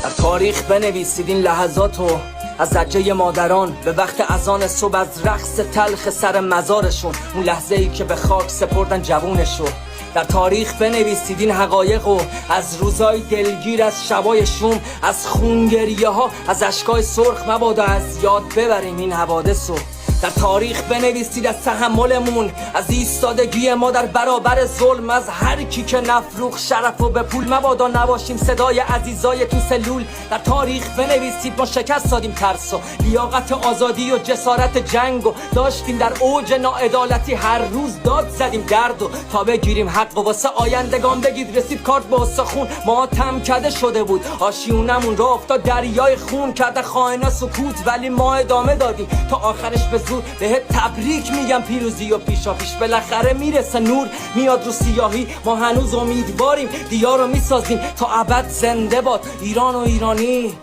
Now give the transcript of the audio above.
در تاریخ بنویسید این لحظاتو، از زجه مادران به وقت اذان صبح، از رقص تلخ سر مزارشون، اون لحظه ای که به خاک سپردن جوونشو. در تاریخ بنویسید این حقایقو، از روزای دلگیر، از شبای شوم، از خونگریه ها، از اشکای سرخ، مبادا از یاد ببریم این حوادثو. در تاریخ بنویسید از تحملمون، از ایستادگی ما در برابر ظلم، از هر کی که نفروخ شرف و به پول، مبادا نباشیم صدای عزیزای تو سلول. در تاریخ بنویسید ما شکست دادیم ترس و لیاقت آزادی و جسارت جنگ و داشتیم در اوج ناعدالتی، هر روز داد زدیم درد و تا بگیریم حق و واسه آیندگان بگید رسید کارت با خون. ماتم کده شده بود آشیونمون، را افتاد دریای خون، کرده خائنا سکوت ولی ما ادامه دادیم تا آخرش به زور. بهت تبریک میگم پیروزی و پیشا پیش، بالاخره میرسه نور میاد رو سیاهی. ما هنوز امیدواریم دیار رو میسازیم تا ابد، زنده باد ایران و ایرانی.